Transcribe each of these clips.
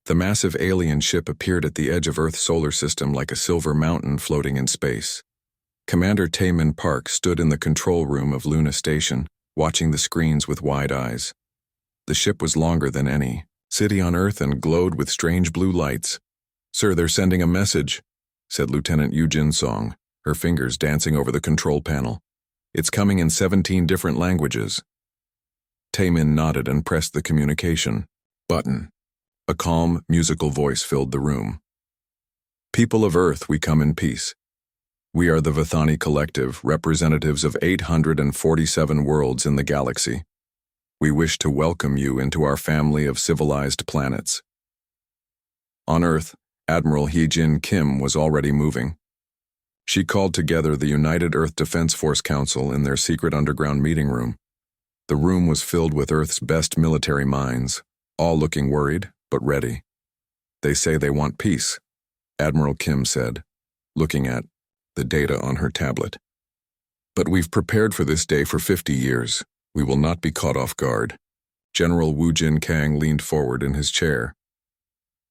The massive alien ship appeared at the edge of Earth's solar system like a silver mountain floating in space. Commander Taemin Park stood in the control room of Luna Station, watching the screens with wide eyes. The ship was longer than any city on Earth and glowed with strange blue lights. "Sir, they're sending a message," said Lieutenant Yujin Song, her fingers dancing over the control panel. "It's coming in 17 different languages." Taemin nodded and pressed the communication button. A calm, musical voice filled the room. "People of Earth, we come in peace. We are the Vithani Collective, representatives of 847 worlds in the galaxy. We wish to welcome you into our family of civilized planets." On Earth, Admiral Hee-Jin Kim was already moving. She called together the United Earth Defense Force Council in their secret underground meeting room. The room was filled with Earth's best military minds, all looking worried, but ready. "They say they want peace," Admiral Kim said, looking at the data on her tablet. "But we've prepared for this day for 50 years. We will not be caught off guard." General Wu Jin Kang leaned forward in his chair.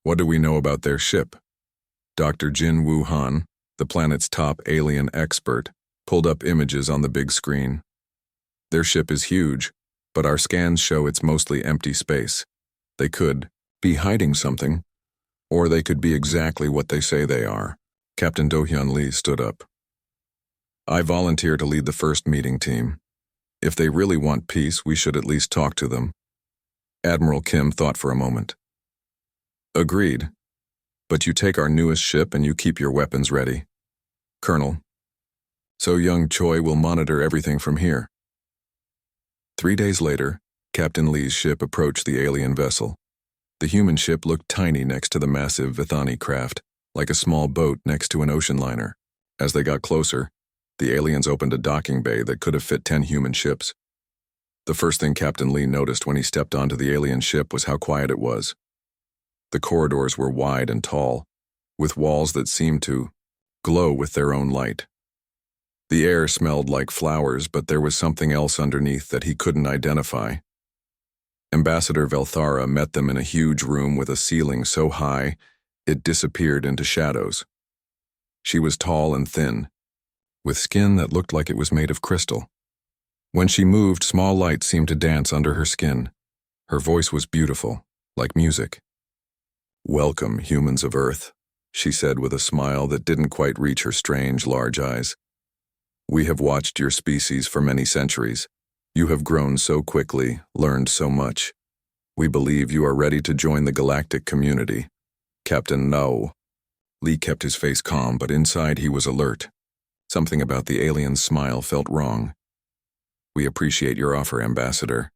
"What do we know about their ship?" Dr. Jin Woo Han, the planet's top alien expert, pulled up images on the big screen. "Their ship is huge, but our scans show it's mostly empty space. They could be hiding something, or they could be exactly what they say they are." Captain Do-hyun Lee stood up. "I volunteer to lead the first meeting team. If they really want peace, we should at least talk to them." Admiral Kim thought for a moment. "Agreed. But you take our newest ship and you keep your weapons ready. Colonel. So young Choi will monitor everything from here." 3 days later, Captain Lee's ship approached the alien vessel. The human ship looked tiny next to the massive Vithani craft, like a small boat next to an ocean liner. As they got closer, the aliens opened a docking bay that could have fit 10 human ships. The first thing Captain Lee noticed when he stepped onto the alien ship was how quiet it was. The corridors were wide and tall, with walls that seemed to glow with their own light. The air smelled like flowers, but there was something else underneath that he couldn't identify. Ambassador Velthara met them in a huge room with a ceiling so high it disappeared into shadows. She was tall and thin, with skin that looked like it was made of crystal. When she moved, small lights seemed to dance under her skin. Her voice was beautiful, like music. "Welcome, humans of Earth," she said with a smile that didn't quite reach her strange, large eyes. "We have watched your species for many centuries. You have grown so quickly, learned so much. We believe you are ready to join the galactic community." Captain No. Lee kept his face calm, but inside he was alert. Something about the alien's smile felt wrong. "We appreciate your offer, Ambassador,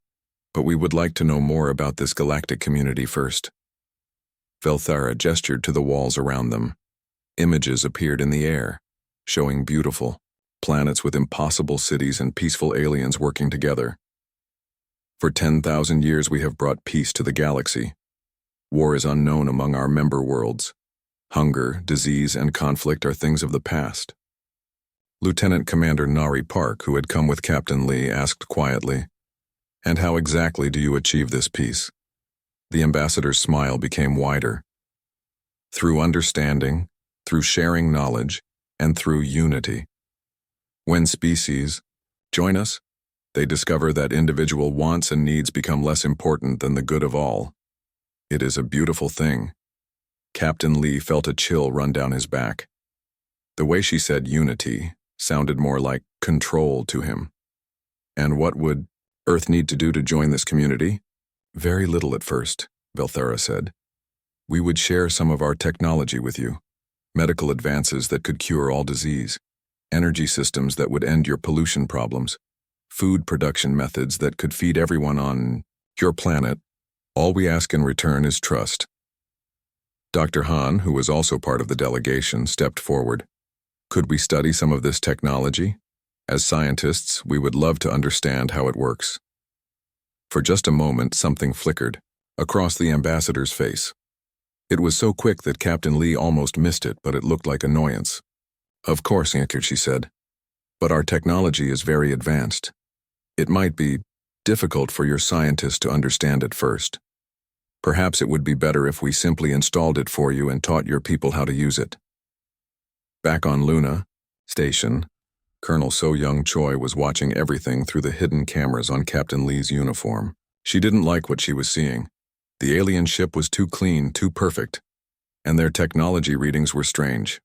but we would like to know more about this galactic community first." Velthara gestured to the walls around them. Images appeared in the air, showing beautiful planets with impossible cities and peaceful aliens working together. "For 10,000 years we have brought peace to the galaxy. War is unknown among our member worlds. Hunger, disease, and conflict are things of the past." Lieutenant Commander Nari Park, who had come with Captain Lee, asked quietly, "And how exactly do you achieve this peace?" The ambassador's smile became wider. "Through understanding, through sharing knowledge, and through unity. When species join us, they discover that individual wants and needs become less important than the good of all. It is a beautiful thing." Captain Lee felt a chill run down his back. The way she said unity sounded more like control to him. "And what would Earth need to do to join this community?" "Very little at first," Velthara said. "We would share some of our technology with you. Medical advances that could cure all disease. Energy systems that would end your pollution problems. Food production methods that could feed everyone on your planet. All we ask in return is trust." Dr. Han, who was also part of the delegation, stepped forward. "Could we study some of this technology? As scientists, we would love to understand how it works." For just a moment, something flickered across the ambassador's face. It was so quick that Captain Lee almost missed it, but it looked like annoyance. "Of course, Anchor," she said. "But our technology is very advanced. It might be difficult for your scientists to understand at first." Perhaps it would be better if we simply installed it for you and taught your people how to use it. Back on Luna Station, Colonel So-Young Choi was watching everything through the hidden cameras on Captain Lee's uniform. She didn't like what she was seeing. The alien ship was too clean, too perfect, and their technology readings were strange.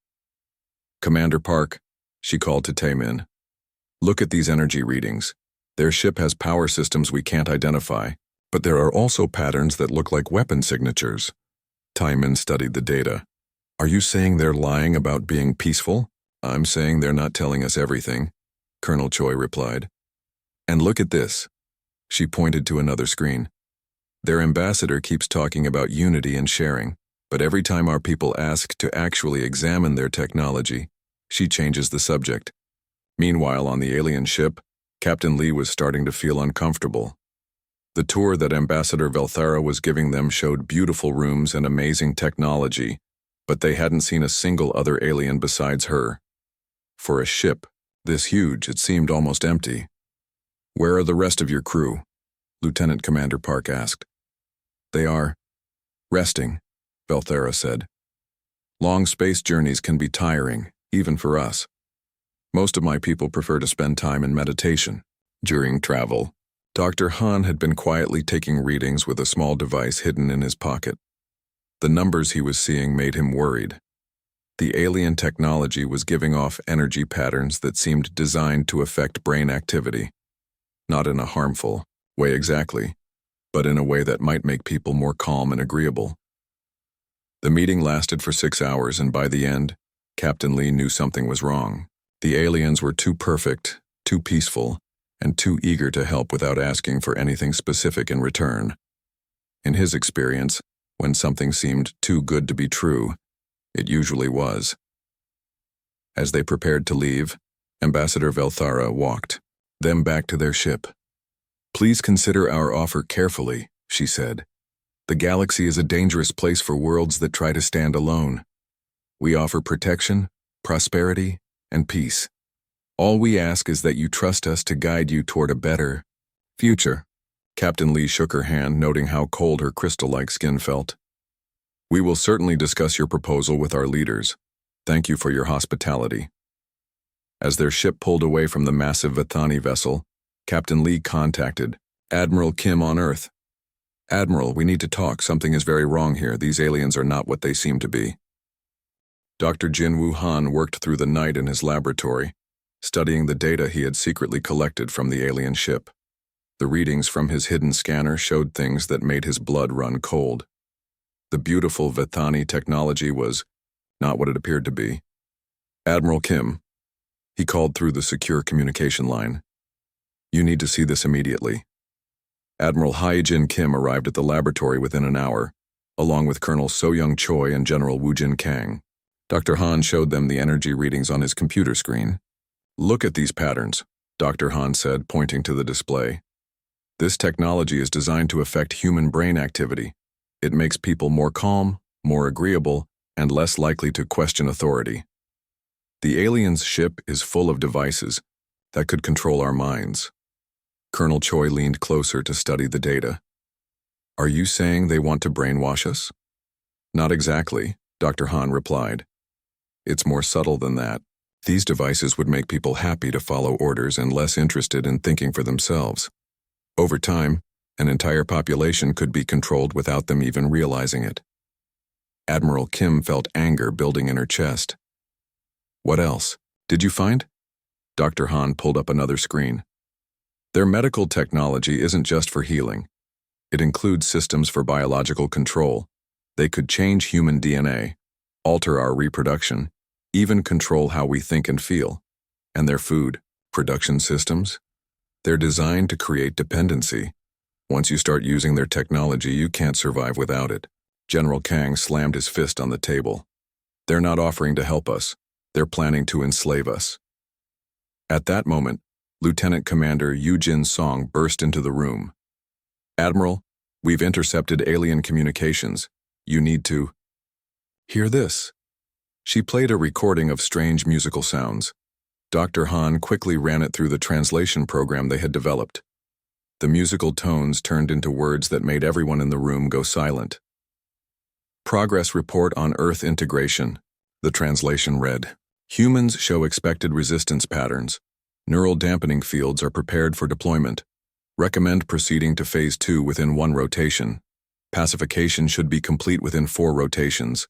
"Commander Park," she called to Taemin. "Look at these energy readings. Their ship has power systems we can't identify, but there are also patterns that look like weapon signatures." Taemin studied the data. "Are you saying they're lying about being peaceful?" "I'm saying they're not telling us everything," Colonel Choi replied. "And look at this." She pointed to another screen. "Their ambassador keeps talking about unity and sharing, but every time our people ask to actually examine their technology, she changes the subject." Meanwhile, on the alien ship, Captain Lee was starting to feel uncomfortable. The tour that Ambassador Velthara was giving them showed beautiful rooms and amazing technology, but they hadn't seen a single other alien besides her. For a ship this huge, it seemed almost empty. "Where are the rest of your crew?" Lieutenant Commander Park asked. "They are resting," Velthara said. "Long space journeys can be tiring, even for us. Most of my people prefer to spend time in meditation." During travel, Dr. Han had been quietly taking readings with a small device hidden in his pocket. The numbers he was seeing made him worried. The alien technology was giving off energy patterns that seemed designed to affect brain activity. Not in a harmful way exactly, but in a way that might make people more calm and agreeable. The meeting lasted for 6 hours, and by the end, Captain Lee knew something was wrong. The aliens were too perfect, too peaceful, and too eager to help without asking for anything specific in return. In his experience, when something seemed too good to be true, it usually was. As they prepared to leave, Ambassador Velthara walked them back to their ship. "Please consider our offer carefully," she said. "The galaxy is a dangerous place for worlds that try to stand alone. We offer protection, prosperity, and peace. All we ask is that you trust us to guide you toward a better future." Captain Lee shook her hand, noting how cold her crystal-like skin felt. "We will certainly discuss your proposal with our leaders. Thank you for your hospitality." As their ship pulled away from the massive Vithani vessel, Captain Lee contacted Admiral Kim on Earth. "Admiral, we need to talk. Something is very wrong here. These aliens are not what they seem to be." Dr. Jinwoo Han worked through the night in his laboratory, studying the data he had secretly collected from the alien ship. The readings from his hidden scanner showed things that made his blood run cold. The beautiful Vithani technology was not what it appeared to be. "Admiral Kim," he called through the secure communication line. "You need to see this immediately." Admiral Haijin Kim arrived at the laboratory within an hour, along with Colonel So-Young Choi and General Woojin Kang. Dr. Han showed them the energy readings on his computer screen. "Look at these patterns," Dr. Han said, pointing to the display. "This technology is designed to affect human brain activity. It makes people more calm, more agreeable, and less likely to question authority. The aliens' ship is full of devices that could control our minds." Colonel Choi leaned closer to study the data. "Are you saying they want to brainwash us?" "Not exactly," Dr. Han replied. "It's more subtle than that. These devices would make people happy to follow orders and less interested in thinking for themselves. Over time, an entire population could be controlled without them even realizing it." Admiral Kim felt anger building in her chest. "What else did you find?" Dr. Han pulled up another screen. "Their medical technology isn't just for healing. It includes systems for biological control. They could change human DNA, alter our reproduction, even control how we think and feel. And their food production systems? They're designed to create dependency. Once you start using their technology, you can't survive without it." General Kang slammed his fist on the table. "They're not offering to help us. They're planning to enslave us." At that moment, Lieutenant Commander Yoo-Jin Song burst into the room. "Admiral, we've intercepted alien communications. You need to hear this." She played a recording of strange musical sounds. Dr. Han quickly ran it through the translation program they had developed. The musical tones turned into words that made everyone in the room go silent. Progress report on Earth integration. The translation read, "Humans show expected resistance patterns. Neural dampening fields are prepared for deployment. Recommend proceeding to Phase 2 within 1 rotation. Pacification should be complete within 4 rotations.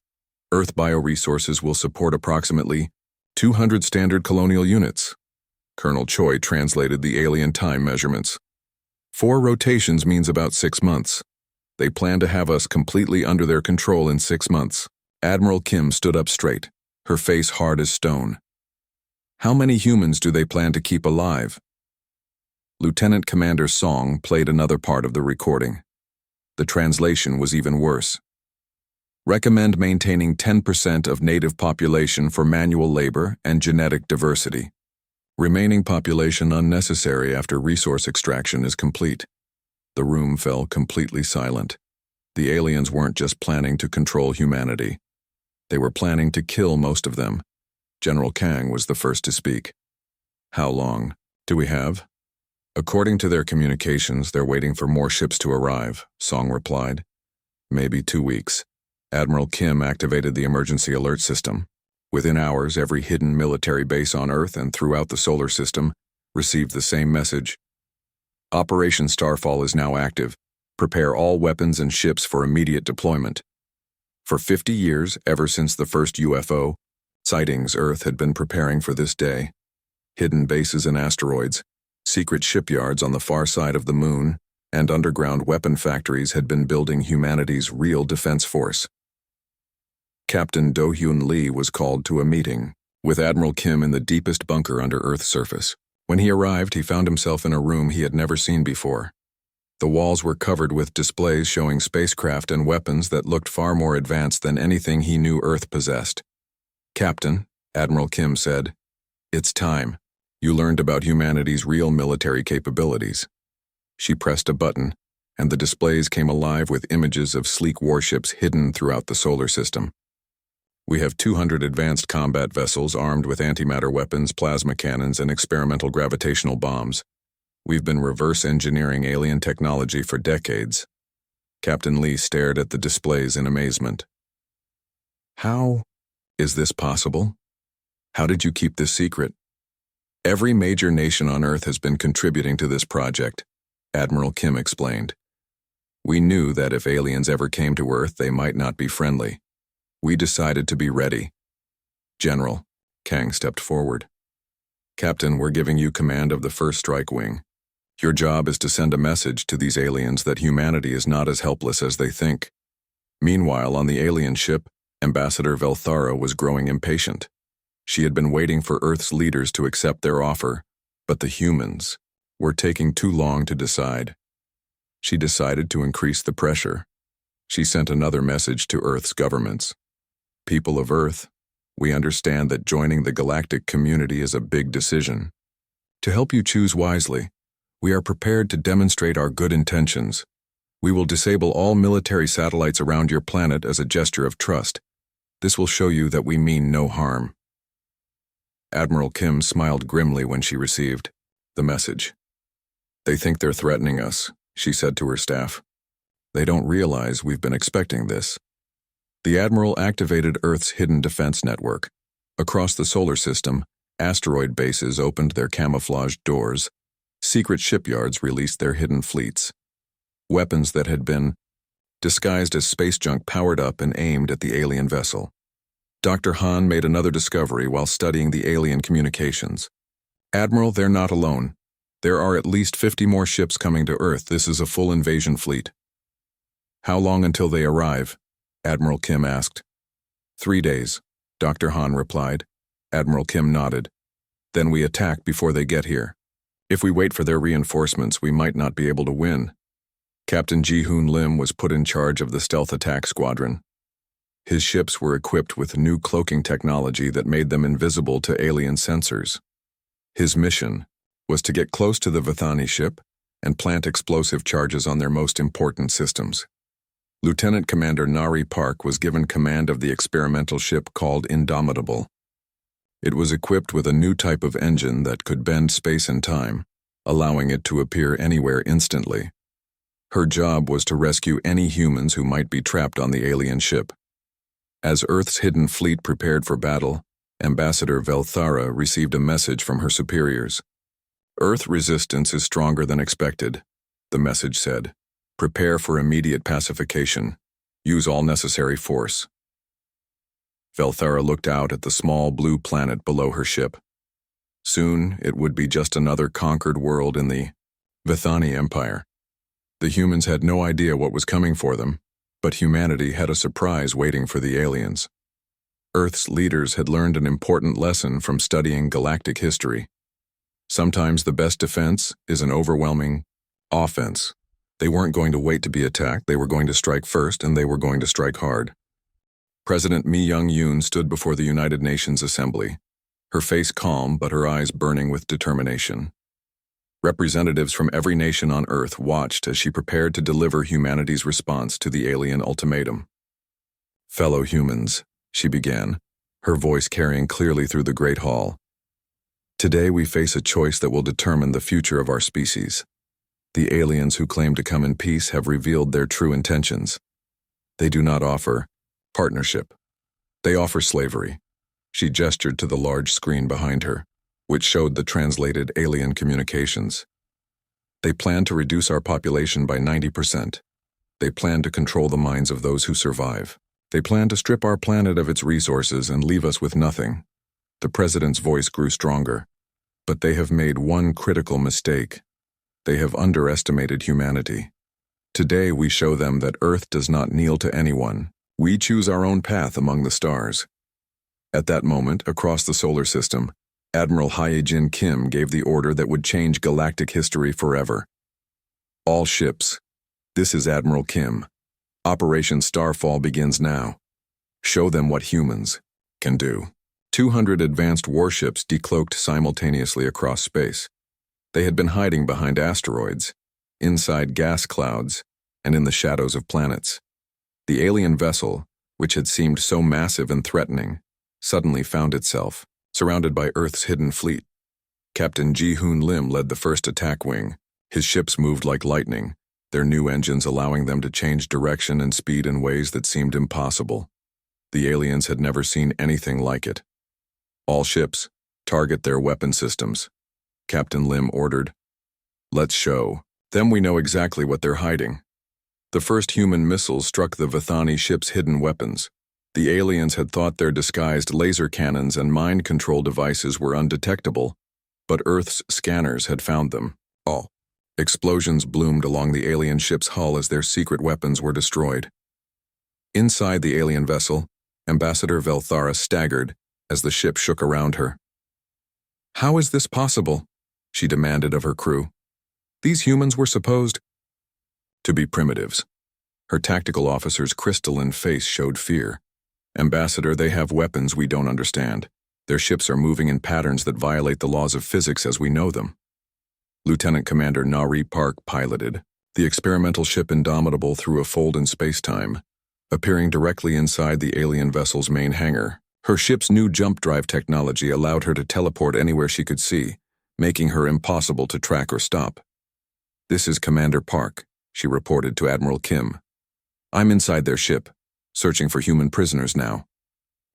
Earth bioresources will support approximately 200 standard colonial units." Colonel Choi translated the alien time measurements. 4 rotations means about 6 months. They plan to have us completely under their control in 6 months. Admiral Kim stood up straight, her face hard as stone. How many humans do they plan to keep alive? Lieutenant Commander Song played another part of the recording. The translation was even worse. Recommend maintaining 10% of native population for manual labor and genetic diversity. Remaining population unnecessary after resource extraction is complete. The room fell completely silent. The aliens weren't just planning to control humanity. They were planning to kill most of them. General Kang was the first to speak. "How long do we have?" "According to their communications, they're waiting for more ships to arrive," Song replied. "Maybe 2 weeks." Admiral Kim activated the emergency alert system. Within hours, every hidden military base on Earth and throughout the solar system received the same message. Operation Starfall is now active. Prepare all weapons and ships for immediate deployment. For 50 years, ever since the first UFO sightings, Earth had been preparing for this day. Hidden bases and asteroids, secret shipyards on the far side of the moon, and underground weapon factories had been building humanity's real defense force. Captain Do-Hyun Lee was called to a meeting with Admiral Kim in the deepest bunker under Earth's surface. When he arrived, he found himself in a room he had never seen before. The walls were covered with displays showing spacecraft and weapons that looked far more advanced than anything he knew Earth possessed. "Captain," Admiral Kim said, "it's time. You learned about humanity's real military capabilities." She pressed a button, and the displays came alive with images of sleek warships hidden throughout the solar system. "We have 200 advanced combat vessels armed with antimatter weapons, plasma cannons, and experimental gravitational bombs. We've been reverse engineering alien technology for decades." Captain Lee stared at the displays in amazement. "How is this possible? How did you keep this secret?" "Every major nation on Earth has been contributing to this project," Admiral Kim explained. "We knew that if aliens ever came to Earth, they might not be friendly. We decided to be ready." "General," Kang stepped forward. "Captain, we're giving you command of the first strike wing. Your job is to send a message to these aliens that humanity is not as helpless as they think." Meanwhile, on the alien ship, Ambassador Velthara was growing impatient. She had been waiting for Earth's leaders to accept their offer, but the humans were taking too long to decide. She decided to increase the pressure. She sent another message to Earth's governments. "People of Earth, we understand that joining the galactic community is a big decision. To help you choose wisely, we are prepared to demonstrate our good intentions. We will disable all military satellites around your planet as a gesture of trust. This will show you that we mean no harm." Admiral Kim smiled grimly when she received the message. "They think they're threatening us," she said to her staff. "They don't realize we've been expecting this." The Admiral activated Earth's hidden defense network. Across the solar system, asteroid bases opened their camouflaged doors. Secret shipyards released their hidden fleets. Weapons that had been disguised as space junk powered up and aimed at the alien vessel. Dr. Han made another discovery while studying the alien communications. "Admiral, they're not alone. There are at least 50 more ships coming to Earth. This is a full invasion fleet." "How long until they arrive?" Admiral Kim asked. 3 days, Dr. Han replied. Admiral Kim nodded. "Then we attack before they get here. If we wait for their reinforcements, we might not be able to win." Captain Ji-Hoon Lim was put in charge of the stealth attack squadron. His ships were equipped with new cloaking technology that made them invisible to alien sensors. His mission was to get close to the Vithani ship and plant explosive charges on their most important systems. Lieutenant Commander Nari Park was given command of the experimental ship called Indomitable. It was equipped with a new type of engine that could bend space and time. allowing it to appear anywhere instantly. Her job was to rescue any humans who might be trapped on the alien ship. As Earth's hidden fleet prepared for battle, Ambassador Velthara received a message from her superiors. Earth resistance is stronger than expected, the message said. Prepare for immediate pacification. Use all necessary force. Velthara looked out at the small blue planet below her ship. Soon, it would be just another conquered world in the Vithani Empire. The humans had no idea what was coming for them, but humanity had a surprise waiting for the aliens. Earth's leaders had learned an important lesson from studying galactic history. Sometimes the best defense is an overwhelming offense. They weren't going to wait to be attacked, they were going to strike first, and they were going to strike hard. President Mi Young-yoon stood before the United Nations Assembly, her face calm but her eyes burning with determination. Representatives from every nation on Earth watched as she prepared to deliver humanity's response to the alien ultimatum. Fellow humans, she began, her voice carrying clearly through the Great Hall. Today we face a choice that will determine the future of our species. The aliens who claim to come in peace have revealed their true intentions. They do not offer partnership. They offer slavery. She gestured to the large screen behind her, which showed the translated alien communications. They plan to reduce our population by 90%. They plan to control the minds of those who survive. They plan to strip our planet of its resources and leave us with nothing. The president's voice grew stronger. But they have made one critical mistake. They have underestimated humanity. Today we show them that Earth does not kneel to anyone. We choose our own path among the stars. At that moment, across the solar system, Admiral Hyejin Kim gave the order that would change galactic history forever. All ships. This is Admiral Kim. Operation Starfall begins now. Show them what humans can do. 200 advanced warships decloaked simultaneously across space. They had been hiding behind asteroids, inside gas clouds, and in the shadows of planets. The alien vessel, which had seemed so massive and threatening, suddenly found itself surrounded by Earth's hidden fleet. Captain Ji-hoon Lim led the first attack wing. His ships moved like lightning, their new engines allowing them to change direction and speed in ways that seemed impossible. The aliens had never seen anything like it. All ships, target their weapon systems. Captain Lim ordered. Let's show them we know exactly what they're hiding. The first human missiles struck the Vithani ship's hidden weapons. The aliens had thought their disguised laser cannons and mind control devices were undetectable, but Earth's scanners had found them. All. Explosions bloomed along the alien ship's hull as their secret weapons were destroyed. Inside the alien vessel, Ambassador Velthara staggered as the ship shook around her. How is this possible? She demanded of her crew. These humans were supposed to be primitives. Her tactical officer's crystalline face showed fear. Ambassador, they have weapons we don't understand. Their ships are moving in patterns that violate the laws of physics as we know them. Lieutenant Commander Nari Park piloted the experimental ship Indomitable through a fold in space-time, appearing directly inside the alien vessel's main hangar. Her ship's new jump drive technology allowed her to teleport anywhere she could see, making her impossible to track or stop. This is Commander Park, she reported to Admiral Kim. I'm inside their ship, searching for human prisoners now.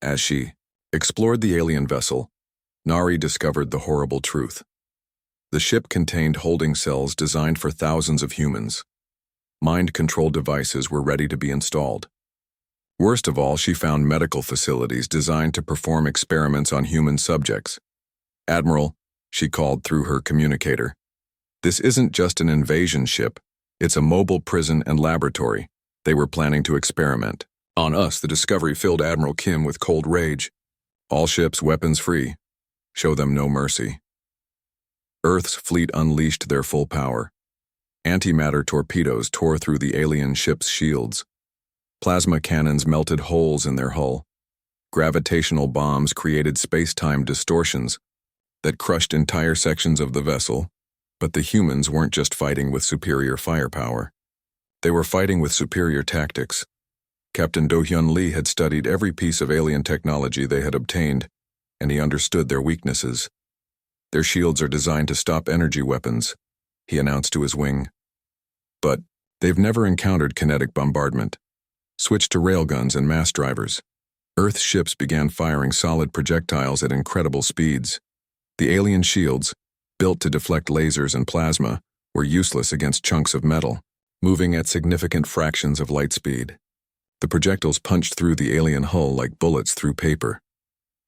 As she explored the alien vessel, Nari discovered the horrible truth. The ship contained holding cells designed for thousands of humans. Mind control devices were ready to be installed. Worst of all, she found medical facilities designed to perform experiments on human subjects. Admiral, she called through her communicator. This isn't just an invasion ship, it's a mobile prison and laboratory. They were planning to experiment. On us, the discovery filled Admiral Kim with cold rage. All ships weapons free. Show them no mercy. Earth's fleet unleashed their full power. Antimatter torpedoes tore through the alien ship's shields. Plasma cannons melted holes in their hull. Gravitational bombs created space-time distortions that crushed entire sections of the vessel. But the humans weren't just fighting with superior firepower. They were fighting with superior tactics. Captain Do-hyun Lee had studied every piece of alien technology they had obtained, and he understood their weaknesses. Their shields are designed to stop energy weapons, he announced to his wing. But they've never encountered kinetic bombardment. Switch to railguns and mass drivers. Earth ships began firing solid projectiles at incredible speeds. The alien shields, built to deflect lasers and plasma, were useless against chunks of metal, moving at significant fractions of light speed. The projectiles punched through the alien hull like bullets through paper.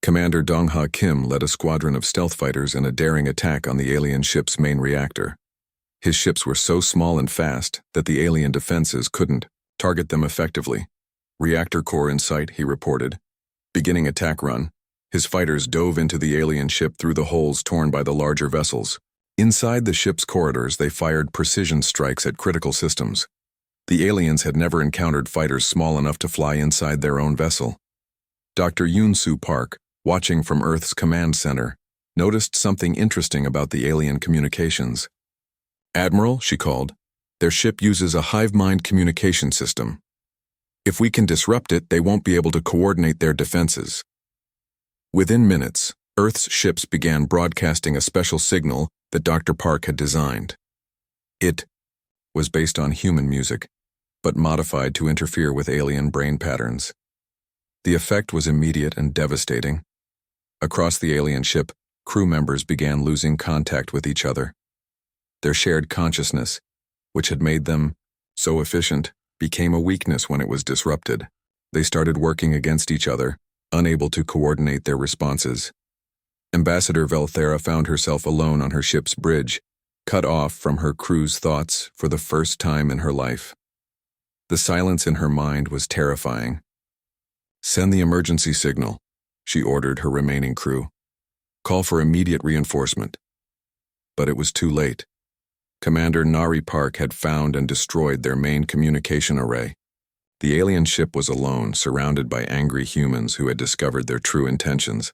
Commander Dong-Ha Kim led a squadron of stealth fighters in a daring attack on the alien ship's main reactor. His ships were so small and fast that the alien defenses couldn't target them effectively. Reactor core in sight, he reported. Beginning attack run, his fighters dove into the alien ship through the holes torn by the larger vessels. Inside the ship's corridors, they fired precision strikes at critical systems. The aliens had never encountered fighters small enough to fly inside their own vessel. Dr. Yoon-Soo Park, watching from Earth's command center, noticed something interesting about the alien communications. "Admiral," she called, "their ship uses a hive mind communication system. If we can disrupt it, they won't be able to coordinate their defenses." Within minutes, Earth's ships began broadcasting a special signal that Dr. Park had designed. It was based on human music, but modified to interfere with alien brain patterns. The effect was immediate and devastating. Across the alien ship, crew members began losing contact with each other. Their shared consciousness, which had made them so efficient, became a weakness when it was disrupted. They started working against each other, unable to coordinate their responses. Ambassador Velthera found herself alone on her ship's bridge, cut off from her crew's thoughts for the first time in her life. The silence in her mind was terrifying. "Send the emergency signal," she ordered her remaining crew. "Call for immediate reinforcement." But it was too late. Commander Nari Park had found and destroyed their main communication array. The alien ship was alone, surrounded by angry humans who had discovered their true intentions.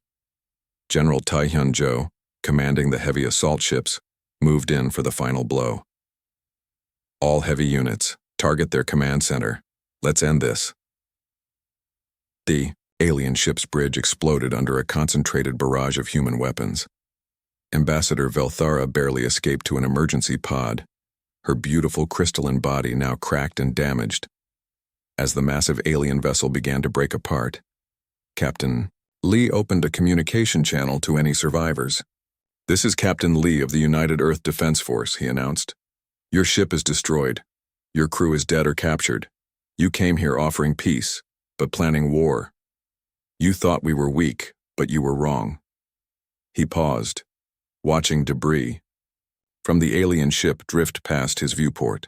General Taehyun Jo, commanding the heavy assault ships, moved in for the final blow. "All heavy units, target their command center. Let's end this." The alien ship's bridge exploded under a concentrated barrage of human weapons. Ambassador Velthara barely escaped to an emergency pod, her beautiful crystalline body now cracked and damaged. As the massive alien vessel began to break apart, Captain Lee opened a communication channel to any survivors. "This is Captain Lee of the United Earth Defense Force," he announced. "Your ship is destroyed. Your crew is dead or captured. You came here offering peace, but planning war. You thought we were weak, but you were wrong." He paused, watching debris from the alien ship drift past his viewport.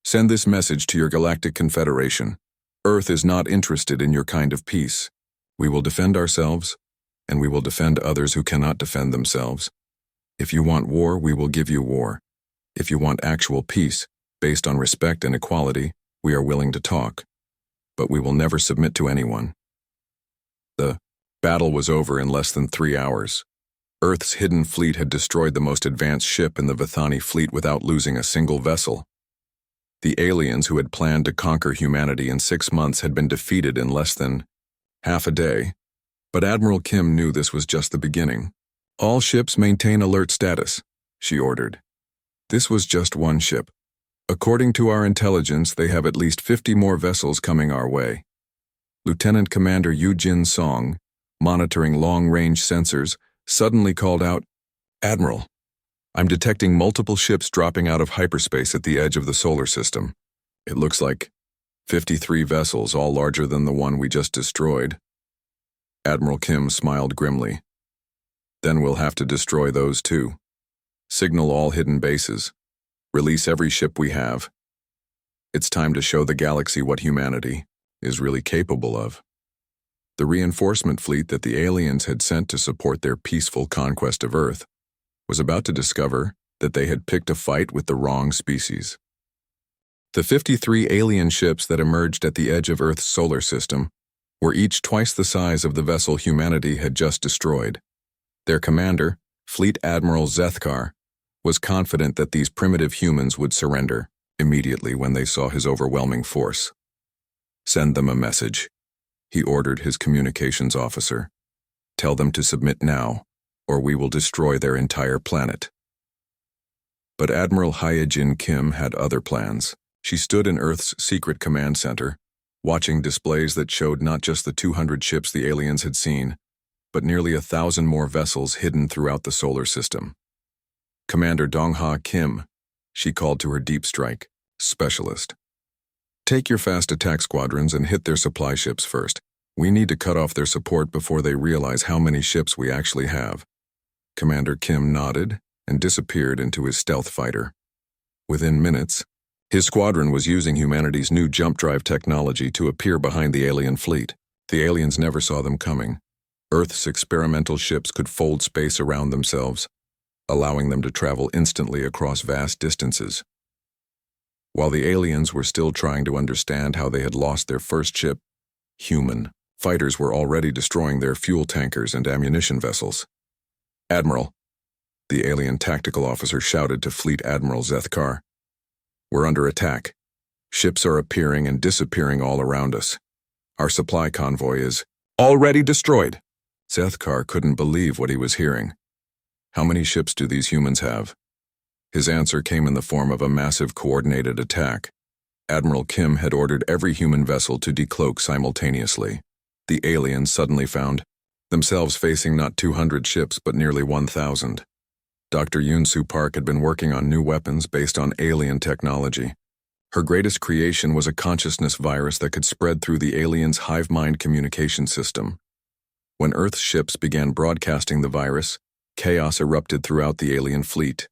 "Send this message to your Galactic Confederation. Earth is not interested in your kind of peace. We will defend ourselves, and we will defend others who cannot defend themselves. If you want war, we will give you war. If you want actual peace, based on respect and equality, we are willing to talk. But we will never submit to anyone." The battle was over in less than 3 hours. Earth's hidden fleet had destroyed the most advanced ship in the Vithani fleet without losing a single vessel. The aliens who had planned to conquer humanity in 6 months had been defeated in less than half a day. But Admiral Kim knew this was just the beginning. "All ships maintain alert status," she ordered. This was just one ship. "According to our intelligence, they have at least 50 more vessels coming our way." Lieutenant Commander Yu Jin Song, monitoring long-range sensors, suddenly called out, "Admiral, I'm detecting multiple ships dropping out of hyperspace at the edge of the solar system. It looks like 53 vessels, all larger than the one we just destroyed." Admiral Kim smiled grimly. "Then we'll have to destroy those too. Signal all hidden bases. Release every ship we have. It's time to show the galaxy what humanity is really capable of." The reinforcement fleet that the aliens had sent to support their peaceful conquest of Earth was about to discover that they had picked a fight with the wrong species. The 53 alien ships that emerged at the edge of Earth's solar system were each twice the size of the vessel humanity had just destroyed. Their commander, Fleet Admiral Zethkar, was confident that these primitive humans would surrender immediately when they saw his overwhelming force. "Send them a message," he ordered his communications officer. "Tell them to submit now, or we will destroy their entire planet." But Admiral Hyejin Kim had other plans. She stood in Earth's secret command center, watching displays that showed not just the 200 ships the aliens had seen, but nearly 1,000 more vessels hidden throughout the solar system. Commander Dong-ha Kim, she called to her deep strike specialist. Take your fast attack squadrons and hit their supply ships first. We need to cut off their support before they realize how many ships we actually have. Commander Kim nodded and disappeared into his stealth fighter. Within minutes, his squadron was using humanity's new jump drive technology to appear behind the alien fleet. The aliens never saw them coming. Earth's experimental ships could fold space around themselves, allowing them to travel instantly across vast distances. While the aliens were still trying to understand how they had lost their first ship, human fighters were already destroying their fuel tankers and ammunition vessels. Admiral, the alien tactical officer shouted to Fleet Admiral Zethkar. We're under attack. Ships are appearing and disappearing all around us. Our supply convoy is already destroyed. Zethkar couldn't believe what he was hearing. How many ships do these humans have? His answer came in the form of a massive coordinated attack. Admiral Kim had ordered every human vessel to decloak simultaneously. The aliens suddenly found themselves facing not 200 ships but nearly 1,000. Dr. Yoon-Soo Park had been working on new weapons based on alien technology. Her greatest creation was a consciousness virus that could spread through the aliens' hive mind communication system. When Earth's ships began broadcasting the virus, chaos erupted throughout the alien fleet.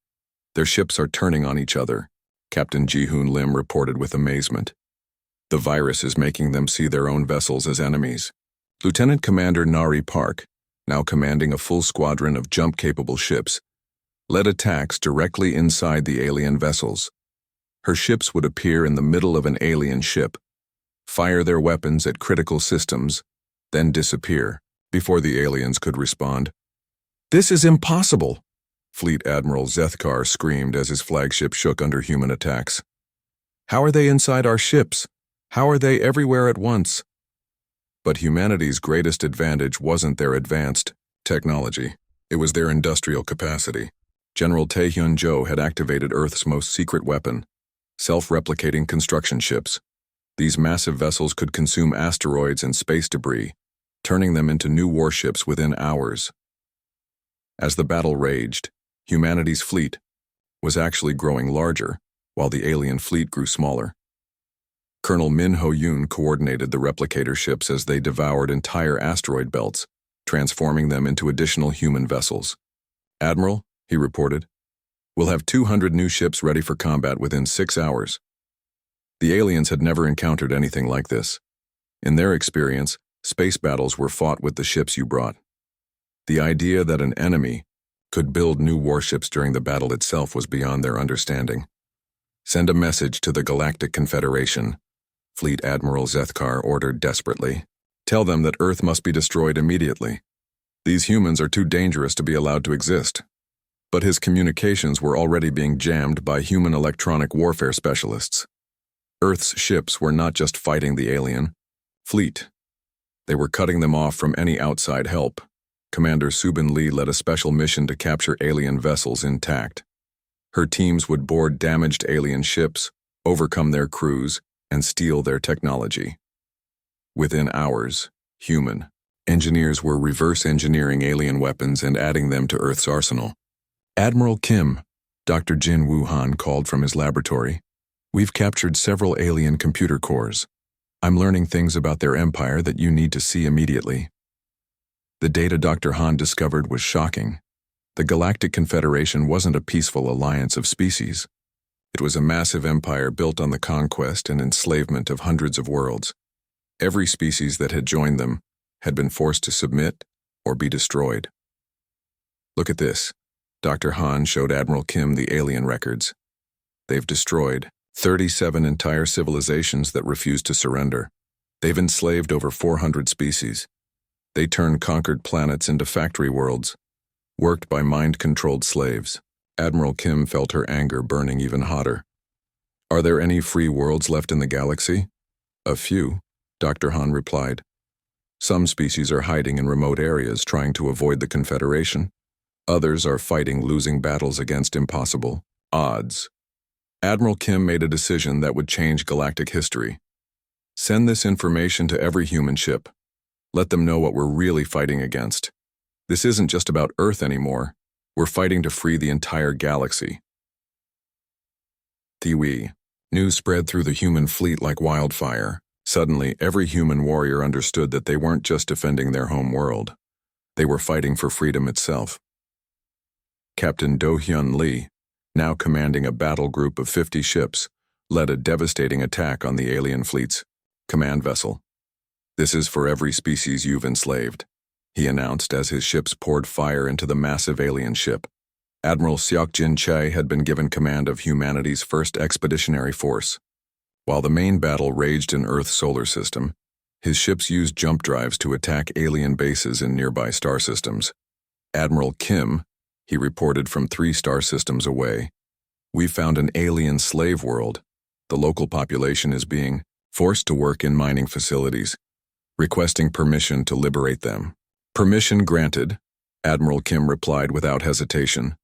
Their ships are turning on each other, Captain Ji-Hoon Lim reported with amazement. The virus is making them see their own vessels as enemies. Lieutenant Commander Nari Park, now commanding a full squadron of jump-capable ships, led attacks directly inside the alien vessels. Her ships would appear in the middle of an alien ship, fire their weapons at critical systems, then disappear before the aliens could respond. "This is impossible!" Fleet Admiral Zethkar screamed as his flagship shook under human attacks. "How are they inside our ships? How are they everywhere at once?" But humanity's greatest advantage wasn't their advanced technology. It was their industrial capacity. General Taehyun-jo had activated Earth's most secret weapon, self-replicating construction ships. These massive vessels could consume asteroids and space debris, turning them into new warships within hours. As the battle raged, humanity's fleet was actually growing larger, while the alien fleet grew smaller. Colonel Min Ho-yoon coordinated the replicator ships as they devoured entire asteroid belts, transforming them into additional human vessels. "Admiral," he reported, "we'll have 200 new ships ready for combat within 6 hours." The aliens had never encountered anything like this. In their experience, space battles were fought with the ships you brought. The idea that an enemy could build new warships during the battle itself was beyond their understanding. "Send a message to the Galactic Confederation," Fleet Admiral Zethkar ordered desperately. "Tell them that Earth must be destroyed immediately. These humans are too dangerous to be allowed to exist." But his communications were already being jammed by human electronic warfare specialists. Earth's ships were not just fighting the alien fleet. They were cutting them off from any outside help. Commander Subin Lee led a special mission to capture alien vessels intact. Her teams would board damaged alien ships, overcome their crews, and steal their technology. Within hours, human engineers were reverse engineering alien weapons and adding them to Earth's arsenal. "Admiral Kim," Dr. Jin Woo-han called from his laboratory, "we've captured several alien computer cores. I'm learning things about their empire that you need to see immediately." The data Dr. Han discovered was shocking. The Galactic Confederation wasn't a peaceful alliance of species. It was a massive empire built on the conquest and enslavement of hundreds of worlds. Every species that had joined them had been forced to submit or be destroyed. "Look at this." Dr. Han showed Admiral Kim the alien records. "They've destroyed 37 entire civilizations that refused to surrender. They've enslaved over 400 species. They turned conquered planets into factory worlds, worked by mind-controlled slaves." Admiral Kim felt her anger burning even hotter. "Are there any free worlds left in the galaxy?" "A few," Dr. Han replied. "Some species are hiding in remote areas trying to avoid the Confederation. Others are fighting losing battles against impossible Odds. Admiral Kim made a decision that would change galactic history. Send this information to every human ship. Let them know what we're really fighting against. This isn't just about Earth anymore. We're fighting to free the entire galaxy. Thiwi. News spread through the human fleet like wildfire. Suddenly, every human warrior understood that they weren't just defending their home world. They were fighting for freedom itself. Captain Do-hyun Lee, now commanding a battle group of 50 ships, led a devastating attack on the alien fleet's command vessel. "This is for every species you've enslaved," he announced as his ships poured fire into the massive alien ship. Admiral Seokjin Chae had been given command of humanity's first expeditionary force. While the main battle raged in Earth's solar system, his ships used jump drives to attack alien bases in nearby star systems. Admiral Kim, he reported from 3 star systems away, "We found an alien slave world. The local population is being forced to work in mining facilities, requesting permission to liberate them." "Permission granted," Admiral Kim replied without hesitation.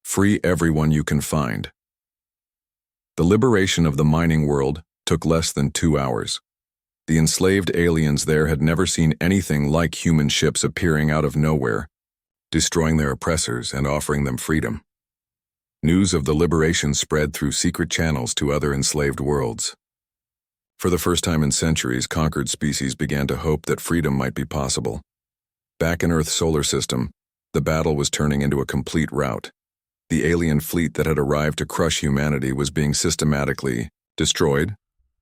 "Free everyone you can find." The liberation of the mining world took less than 2 hours. The enslaved aliens there had never seen anything like human ships appearing out of nowhere, destroying their oppressors and offering them freedom. News of the liberation spread through secret channels to other enslaved worlds. For the first time in centuries, conquered species began to hope that freedom might be possible. Back in Earth's solar system, the battle was turning into a complete rout. The alien fleet that had arrived to crush humanity was being systematically destroyed.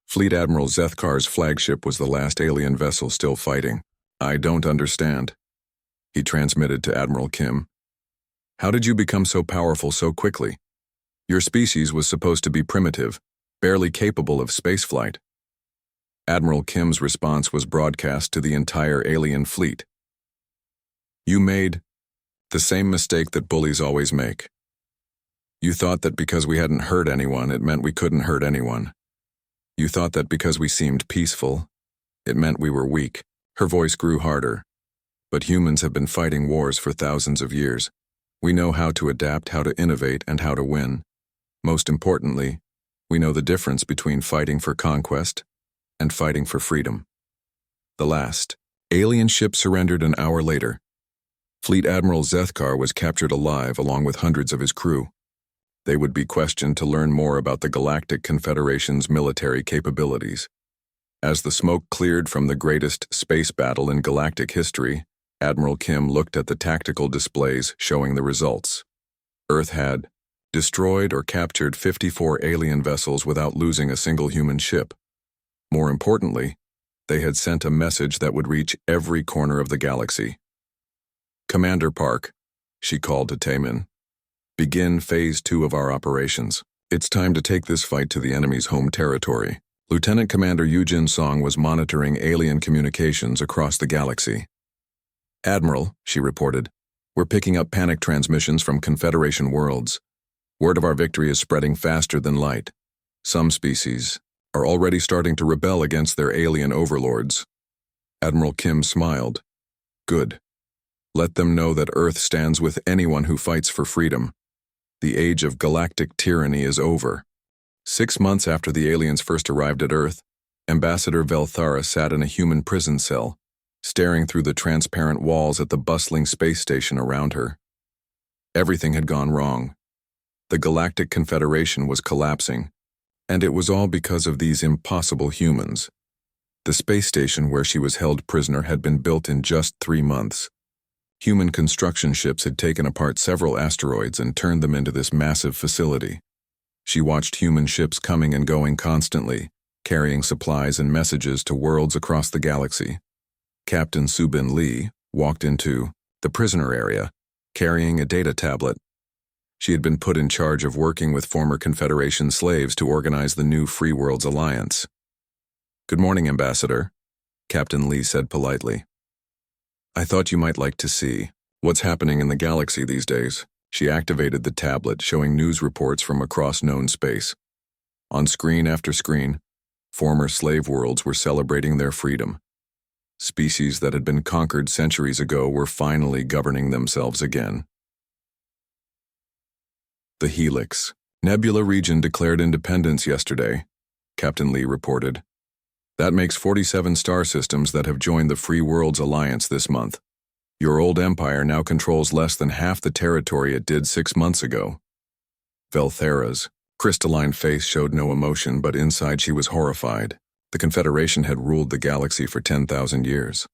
Fleet Admiral Zethkar's flagship was the last alien vessel still fighting. "I don't understand," he transmitted to Admiral Kim. "How did you become so powerful so quickly? Your species was supposed to be primitive, barely capable of spaceflight." Admiral Kim's response was broadcast to the entire alien fleet. "You made the same mistake that bullies always make. You thought that because we hadn't hurt anyone, it meant we couldn't hurt anyone. You thought that because we seemed peaceful, it meant we were weak." Her voice grew harder. "But humans have been fighting wars for thousands of years. We know how to adapt, how to innovate, and how to win. Most importantly, we know the difference between fighting for conquest and fighting for freedom." The last alien ship surrendered an hour later. Fleet Admiral Zethkar was captured alive along with hundreds of his crew. They would be questioned to learn more about the Galactic Confederation's military capabilities. As the smoke cleared from the greatest space battle in galactic history, Admiral Kim looked at the tactical displays showing the results. Earth had destroyed or captured 54 alien vessels without losing a single human ship. More importantly, they had sent a message that would reach every corner of the galaxy. "Commander Park," she called to Taemin, "begin Phase 2 of our operations. It's time to take this fight to the enemy's home territory." Lieutenant Commander Yoo-jin Song was monitoring alien communications across the galaxy. "Admiral," she reported, "we're picking up panic transmissions from Confederation worlds. Word of our victory is spreading faster than light. Some species are already starting to rebel against their alien overlords." Admiral Kim smiled. "Good. Let them know that Earth stands with anyone who fights for freedom. The age of galactic tyranny is over." 6 months after the aliens first arrived at Earth, Ambassador Velthara sat in a human prison cell, staring through the transparent walls at the bustling space station around her. Everything had gone wrong. The Galactic Confederation was collapsing, and it was all because of these impossible humans. The space station where she was held prisoner had been built in just 3 months. Human construction ships had taken apart several asteroids and turned them into this massive facility. She watched human ships coming and going constantly, carrying supplies and messages to worlds across the galaxy. Captain Subin Lee walked into the prisoner area, carrying a data tablet. She had been put in charge of working with former Confederation slaves to organize the new Free Worlds Alliance. "Good morning, Ambassador," Captain Lee said politely. "I thought you might like to see what's happening in the galaxy these days." She activated the tablet, showing news reports from across known space. On screen after screen, former slave worlds were celebrating their freedom. Species that had been conquered centuries ago were finally governing themselves again. The Helix. Nebula region declared independence yesterday, Captain Lee reported. That makes 47 star systems that have joined the Free Worlds Alliance this month. Your old empire now controls less than half the territory it did 6 months ago. Velthera's crystalline face showed no emotion, but inside she was horrified. The Confederation had ruled the galaxy for 10,000 years.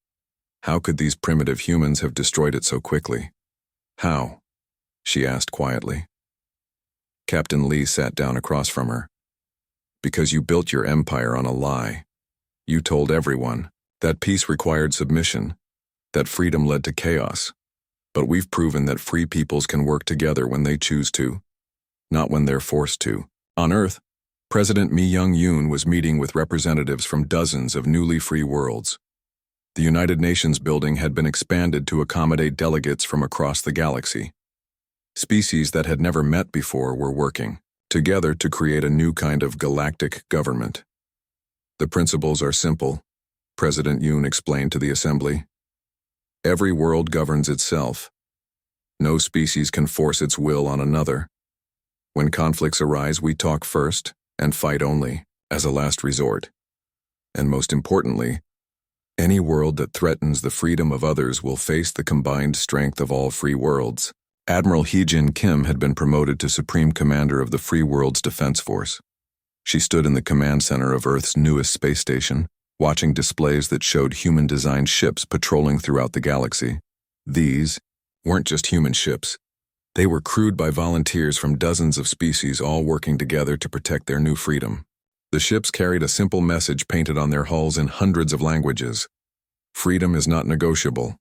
How could these primitive humans have destroyed it so quickly? How? She asked quietly. Captain Lee sat down across from her. Because you built your empire on a lie. You told everyone that peace required submission, that freedom led to chaos. But we've proven that free peoples can work together when they choose to, not when they're forced to. On Earth, President Mi Young-yoon was meeting with representatives from dozens of newly free worlds. The United Nations building had been expanded to accommodate delegates from across the galaxy. Species that had never met before were working together to create a new kind of galactic government. The principles are simple, President Yoon explained to the assembly. Every world governs itself. No species can force its will on another. When conflicts arise, we talk first and fight only, as a last resort. And most importantly, any world that threatens the freedom of others will face the combined strength of all free worlds. Admiral Hee-jin Kim had been promoted to Supreme Commander of the Free World's Defense Force. She stood in the command center of Earth's newest space station, watching displays that showed human-designed ships patrolling throughout the galaxy. These weren't just human ships. They were crewed by volunteers from dozens of species, all working together to protect their new freedom. The ships carried a simple message painted on their hulls in hundreds of languages. Freedom is not negotiable.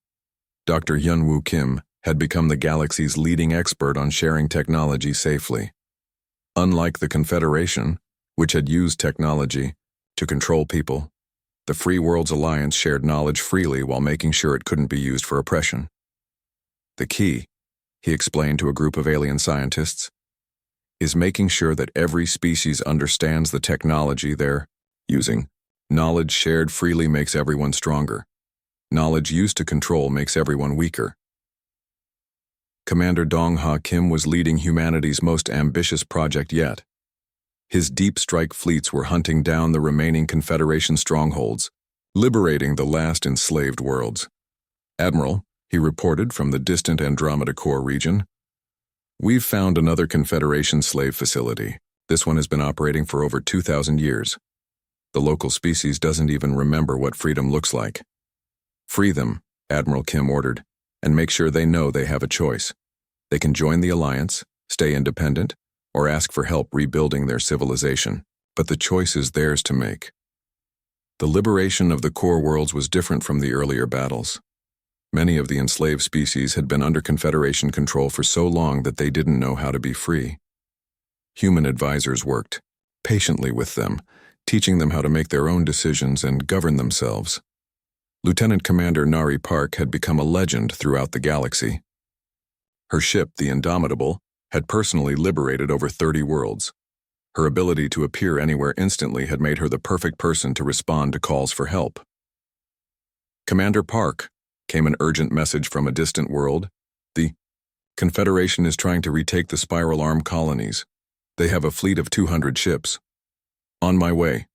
Dr. Hyun-woo Kim had become the galaxy's leading expert on sharing technology safely. Unlike the Confederation, which had used technology to control people, the Free Worlds Alliance shared knowledge freely while making sure it couldn't be used for oppression. The key, he explained to a group of alien scientists, is making sure that every species understands the technology they're using. Knowledge shared freely makes everyone stronger. Knowledge used to control makes everyone weaker. Commander Dong-ha Kim was leading humanity's most ambitious project yet. His deep strike fleets were hunting down the remaining Confederation strongholds, liberating the last enslaved worlds. Admiral, he reported from the distant Andromeda Core region, we've found another Confederation slave facility. This one has been operating for over 2,000 years. The local species doesn't even remember what freedom looks like. Free them, Admiral Kim ordered, and make sure they know they have a choice. They can join the Alliance, stay independent, or ask for help rebuilding their civilization, but the choice is theirs to make. The liberation of the core worlds was different from the earlier battles. Many of the enslaved species had been under Confederation control for so long that they didn't know how to be free. Human advisors worked patiently with them, teaching them how to make their own decisions and govern themselves. Lieutenant Commander Nari Park had become a legend throughout the galaxy. Her ship, the Indomitable, had personally liberated over 30 worlds. Her ability to appear anywhere instantly had made her the perfect person to respond to calls for help. Commander Park, came an urgent message from a distant world. The Confederation is trying to retake the Spiral Arm colonies. They have a fleet of 200 ships. On my way,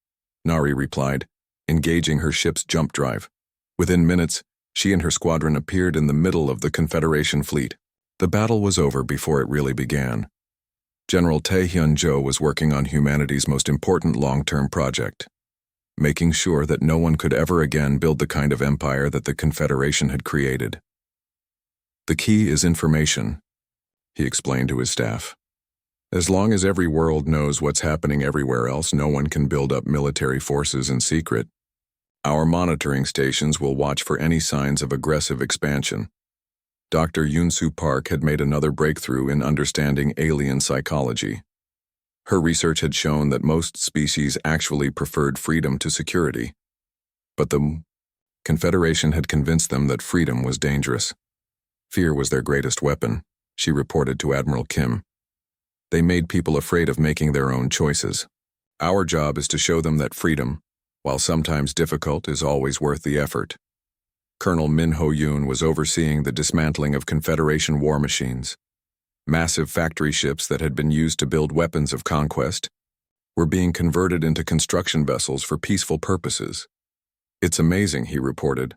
Nari replied, engaging her ship's jump drive. Within minutes, she and her squadron appeared in the middle of the Confederation fleet. The battle was over before it really began. General Tae-hyun-jo was working on humanity's most important long-term project, making sure that no one could ever again build the kind of empire that the Confederation had created. The key is information, he explained to his staff. As long as every world knows what's happening everywhere else, no one can build up military forces in secret. Our monitoring stations will watch for any signs of aggressive expansion. Dr. Yoon-soo Park had made another breakthrough in understanding alien psychology. Her research had shown that most species actually preferred freedom to security. But the Confederation had convinced them that freedom was dangerous. Fear was their greatest weapon, she reported to Admiral Kim. They made people afraid of making their own choices. Our job is to show them that freedom, while sometimes difficult, is always worth the effort. Colonel Min Ho-yoon was overseeing the dismantling of Confederation war machines. Massive factory ships that had been used to build weapons of conquest were being converted into construction vessels for peaceful purposes. "It's amazing," he reported.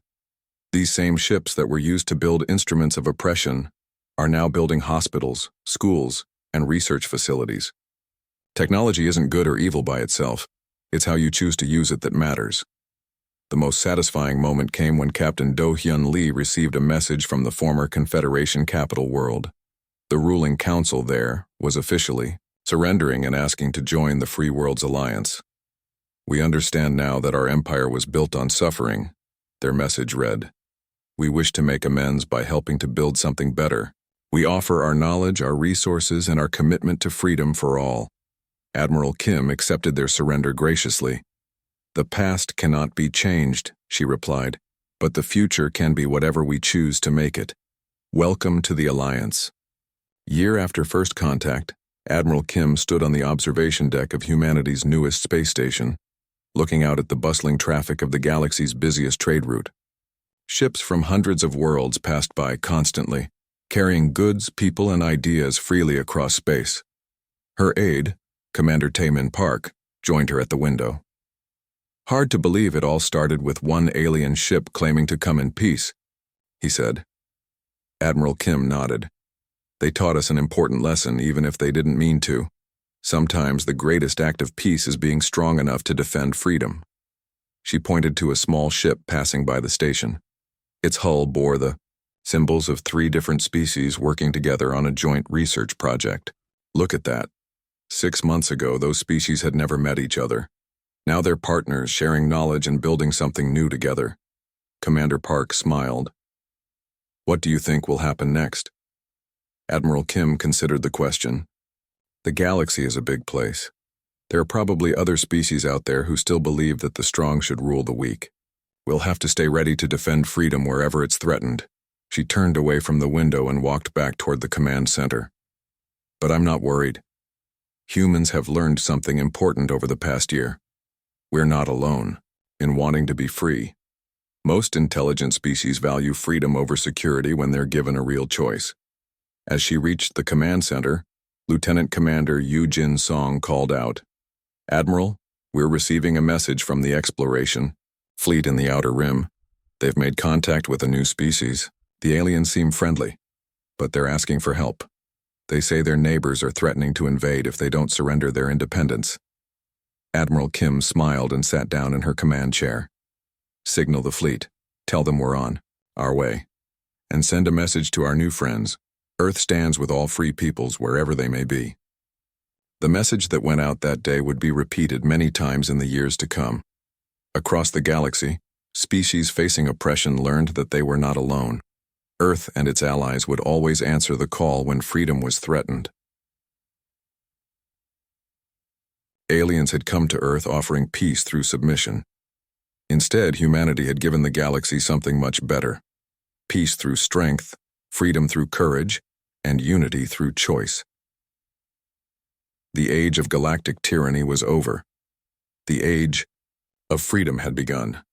"These same ships that were used to build instruments of oppression are now building hospitals, schools, and research facilities. Technology isn't good or evil by itself. It's how you choose to use it that matters." The most satisfying moment came when Captain Do-Hyun Lee received a message from the former Confederation capital world. The ruling council there was officially surrendering and asking to join the Free Worlds Alliance. "We understand now that our empire was built on suffering," their message read. "We wish to make amends by helping to build something better. We offer our knowledge, our resources, and our commitment to freedom for all." Admiral Kim accepted their surrender graciously. "The past cannot be changed," she replied, "but the future can be whatever we choose to make it. Welcome to the Alliance." Year after first contact, Admiral Kim stood on the observation deck of humanity's newest space station, looking out at the bustling traffic of the galaxy's busiest trade route. Ships from hundreds of worlds passed by constantly, carrying goods, people, and ideas freely across space. Her aide, Commander Taemin Park, joined her at the window. "Hard to believe it all started with one alien ship claiming to come in peace," he said. Admiral Kim nodded. "They taught us an important lesson even if they didn't mean to. Sometimes the greatest act of peace is being strong enough to defend freedom." She pointed to a small ship passing by the station. Its hull bore the symbols of 3 different species working together on a joint research project. "Look at that. 6 months ago, those species had never met each other. Now they're partners, sharing knowledge and building something new together." Commander Park smiled. "What do you think will happen next?" Admiral Kim considered the question. "The galaxy is a big place. There are probably other species out there who still believe that the strong should rule the weak. We'll have to stay ready to defend freedom wherever it's threatened." She turned away from the window and walked back toward the command center. "But I'm not worried. Humans have learned something important over the past year. We're not alone in wanting to be free. Most intelligent species value freedom over security when they're given a real choice." As she reached the command center, Lieutenant Commander Yu Jin Song called out, "Admiral, we're receiving a message from the exploration fleet in the Outer Rim. They've made contact with a new species. The aliens seem friendly, but they're asking for help. They say their neighbors are threatening to invade if they don't surrender their independence." Admiral Kim smiled and sat down in her command chair. "Signal the fleet. Tell them we're on our way. And send a message to our new friends. Earth stands with all free peoples wherever they may be." The message that went out that day would be repeated many times in the years to come. Across the galaxy, species facing oppression learned that they were not alone. Earth and its allies would always answer the call when freedom was threatened. Aliens had come to Earth offering peace through submission. Instead, humanity had given the galaxy something much better: peace through strength, freedom through courage, and unity through choice. The age of galactic tyranny was over. The age of freedom had begun.